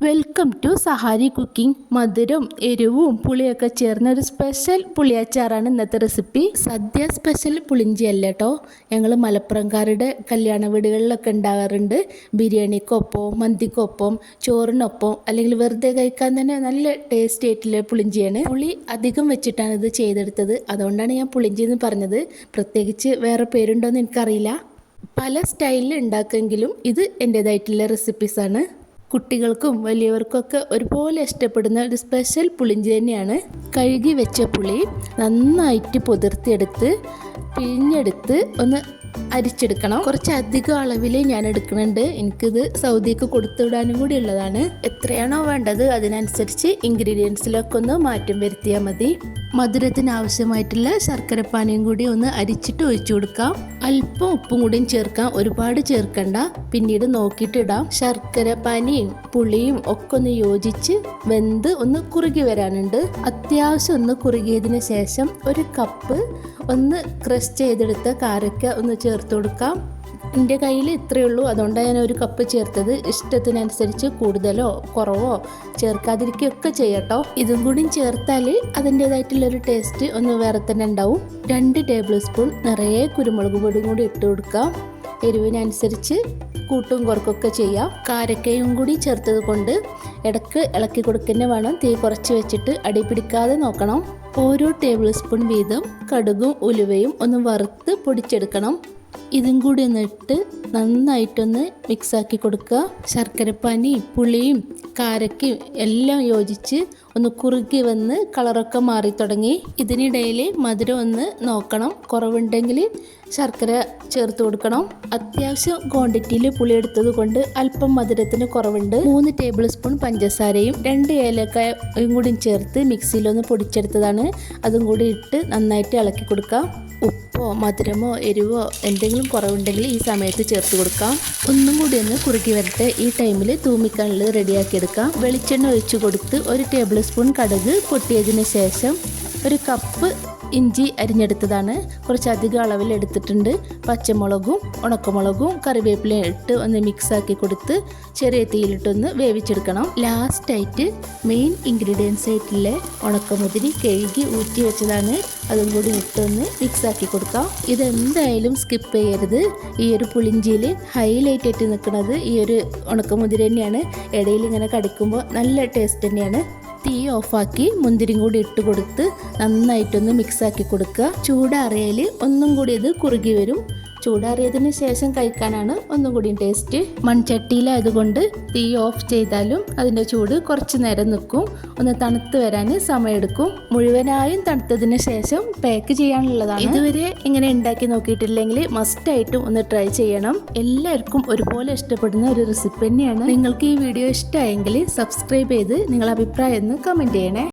Welcome to Sahari cooking. മധുരം എരിവും പുളിയൊക്കെ ചേർന്ന ഒരു സ്പെഷ്യൽ പുളിയച്ചാറാണ് ഇന്നത്തെ റെസിപ്പി. സദ്യ സ്പെഷ്യൽ പുളിഞ്ചിയല്ല കേട്ടോ. ഞങ്ങൾ മലപ്പുറംകാരുടെ കല്യാണ വീടുകളിലൊക്കെ ഉണ്ടാകാറുണ്ട്. ബിരിയാണിക്കൊപ്പം, മന്തിക്കൊപ്പം, ചോറിനൊപ്പം അല്ലെങ്കിൽ വെറുതെ കഴിക്കാൻ തന്നെ നല്ല ടേസ്റ്റ് ആയിട്ടുള്ള പുളിഞ്ചിയാണ്. പുളി അധികം വെച്ചിട്ടാണ് ഇത് ചെയ്തെടുത്തത്. അതുകൊണ്ടാണ് ഞാൻ പുളിഞ്ചി എന്ന് പറഞ്ഞത്. പ്രത്യേകിച്ച് വേറെ പേരുണ്ടോ എന്ന് എനിക്കറിയില്ല. പല സ്റ്റൈലിൽ ഉണ്ടാക്കുമെങ്കിലും ഇത് എൻ്റേതായിട്ടുള്ള റെസിപ്പീസാണ്. കുട്ടികൾക്കും വലിയവർക്കൊക്കെ ഒരുപോലെ ഇഷ്ടപ്പെടുന്ന ഒരു സ്പെഷ്യൽ പുളിഞ്ചി തന്നെയാണ്. കഴുകി വെച്ച പുളി നന്നായിട്ട് പൊതിർത്തിയെടുത്ത് പിഴിഞ്ഞെടുത്ത് ഒന്ന് അരിച്ചെടുക്കണം. കുറച്ച് അധികം അളവിൽ ഞാൻ എടുക്കുന്നുണ്ട്. എനിക്കിത് സൗദിക്ക് കൊടുത്തുവിടാനും കൂടി ഉള്ളതാണ്. എത്രയാണോ വേണ്ടത് അതിനനുസരിച്ച് ഇൻഗ്രീഡിയൻസിലൊക്കെ ഒന്ന് മാറ്റം വരുത്തിയാൽ മതി. മധുരത്തിന് ആവശ്യമായിട്ടുള്ള ശർക്കരപ്പാനിയും കൂടി ഒന്ന് അരിച്ചിട്ട് ഒഴിച്ചു കൊടുക്കാം. അല്പം ഉപ്പും കൂടിയും ചേർക്കാം, ഒരുപാട് ചേർക്കണ്ട, പിന്നീട് നോക്കിയിട്ട് ഇടാം. ശർക്കരപ്പാനിയും പുളിയും ഒക്കെ ഒന്ന് യോജിച്ച് വെന്ത് ഒന്ന് കുറുകി വരാനുണ്ട്. അത്യാവശ്യം ഒന്ന് കുറുകിയതിന് ശേഷം ഒരു കപ്പ് ഒന്ന് ക്രഷ് ചെയ്തെടുത്ത കാരക്ക ഒന്ന് ചേർത്ത് കൊടുക്കാം. എൻ്റെ കയ്യിൽ ഇത്രയേ ഉള്ളൂ, അതുകൊണ്ടാണ് ഞാൻ ഒരു കപ്പ് ചേർത്തത്. ഇഷ്ടത്തിനനുസരിച്ച് കൂടുതലോ കുറവോ ചേർക്കാതിരിക്കുകയൊക്കെ ചെയ്യട്ടോ. ഇതും കൂടി ചേർത്താൽ അതിൻ്റേതായിട്ടുള്ളൊരു ടേസ്റ്റ് ഒന്ന് വേറെ തന്നെ ഉണ്ടാവും. 2 ടേബിൾ സ്പൂൺ നിറയെ കുരുമുളക് പൊടിയും കൂടി ഇട്ട് കൊടുക്കാം. എരിവിനനുസരിച്ച് കൂട്ടും കുറക്കൊക്കെ ചെയ്യാം. കാരക്കയും കൂടി ചേർത്തത് കൊണ്ട് ഇടയ്ക്ക് ഇളക്കി കൊടുക്കുന്ന വേണം. തീ കുറച്ച് വെച്ചിട്ട് അടി പിടിക്കാതെ നോക്കണം. ഓരോ ടേബിൾ സ്പൂൺ വീതം കടുകും ഉലുവയും ഒന്ന് വറുത്ത് പൊടിച്ചെടുക്കണം. ഇതും കൂടി ഒന്ന് ഇട്ട് നന്നായിട്ടൊന്ന് മിക്സാക്കി കൊടുക്കുക. ശർക്കരപ്പാനിയും പുളിയും കാരക്കയും എല്ലാം യോജിച്ച് ഒന്ന് കുറുകി വന്ന് കളറൊക്കെ മാറി തുടങ്ങി. ഇതിനിടയിൽ മധുരം ഒന്ന് നോക്കണം. കുറവുണ്ടെങ്കിൽ ശർക്കര ചേർത്ത് കൊടുക്കണം. അത്യാവശ്യം ക്വാണ്ടിറ്റിയിൽ പുളി എടുത്തത് കൊണ്ട് അല്പം മധുരത്തിന് കുറവുണ്ട്. 3 ടേബിൾ സ്പൂൺ പഞ്ചസാരയും 2 ഏലക്കായും കൂടി ചേർത്ത് മിക്സിയിലൊന്ന് പൊടിച്ചെടുത്തതാണ്. അതും കൂടി ഇട്ട് നന്നായിട്ട് ഇളക്കി കൊടുക്കാം. ഉപ്പോ മധുരമോ എരിവോ എന്തെങ്കിലും കുറവുണ്ടെങ്കിൽ ഈ സമയത്ത് ചേർത്ത് കൊടുക്കാം. ഒന്നും കൂടി ഒന്ന് കുറുകി വരട്ടെ. ഈ ടൈമിൽ തൂമിക്കാനുള്ളത് റെഡിയാക്കി എടുക്കാം. വെളിച്ചെണ്ണ ഒഴിച്ചു കൊടുത്ത് 1 ടേബിൾ സ്പൂൺ കടുക് പൊട്ടിയതിന് ശേഷം 1 കപ്പ് ഇഞ്ചി അരിഞ്ഞെടുത്തതാണ്. കുറച്ചധികം അളവിൽ എടുത്തിട്ടുണ്ട്. പച്ചമുളകും ഉണക്കമുളകും കറിവേപ്പിലയും ഇട്ട് ഒന്ന് മിക്സാക്കി കൊടുത്ത് ചെറിയ തീയിലിട്ടൊന്ന് വേവിച്ചെടുക്കണം. ലാസ്റ്റായിട്ട് മെയിൻ ഇൻഗ്രീഡിയൻസ് ആയിട്ടുള്ള ഉണക്കമുതിരി കഴുകി ഊറ്റി വെച്ചതാണ്. അതും കൂടി ഇട്ടൊന്ന് മിക്സാക്കി കൊടുക്കാം. ഇതെന്തായാലും സ്കിപ്പ് ചെയ്യരുത്. ഈ ഒരു പുളിഞ്ചിയിൽ ഹൈലൈറ്റ് ആയിട്ട് നിൽക്കുന്നത് ഈ ഒരു ഉണക്കമുതിരി തന്നെയാണ്. ഇടയിൽ ഇങ്ങനെ കടിക്കുമ്പോൾ നല്ല ടേസ്റ്റ് തന്നെയാണ്. തീ ഓഫാക്കി മുന്തിരിയും കൂടി ഇട്ട് കൊടുത്ത് നന്നായിട്ടൊന്ന് മിക്സാക്കി കൊടുക്കുക. ചൂടാറിയാൽ ഒന്നും കൂടി ഇത് കുറുകി വരും. ചൂടാറിയതിന് ശേഷം കഴിക്കാനാണ് ഒന്നും കൂടി ടേസ്റ്റ്. മൺചട്ടിയിലായതുകൊണ്ട് തീ ഓഫ് ചെയ്താലും അതിൻ്റെ ചൂട് കുറച്ച് നേരം നിൽക്കും. ഒന്ന് തണുത്ത് വരാൻ സമയമെടുക്കും. മുഴുവനായും തണുത്തതിന് ശേഷം പാക്ക് ചെയ്യാനുള്ളതാണ്. ഇതുവരെ ഇങ്ങനെ ഉണ്ടാക്കി നോക്കിയിട്ടില്ലെങ്കിൽ മസ്റ്റായിട്ടും ഒന്ന് ട്രൈ ചെയ്യണം. എല്ലാവർക്കും ഒരുപോലെ ഇഷ്ടപ്പെടുന്ന ഒരു റെസിപ്പി തന്നെയാണ്. നിങ്ങൾക്ക് ഈ വീഡിയോ ഇഷ്ടമായെങ്കിൽ സബ്സ്ക്രൈബ് ചെയ്ത് നിങ്ങളുടെ അഭിപ്രായം ഒന്ന് കമൻറ്റ് ചെയ്യണേ.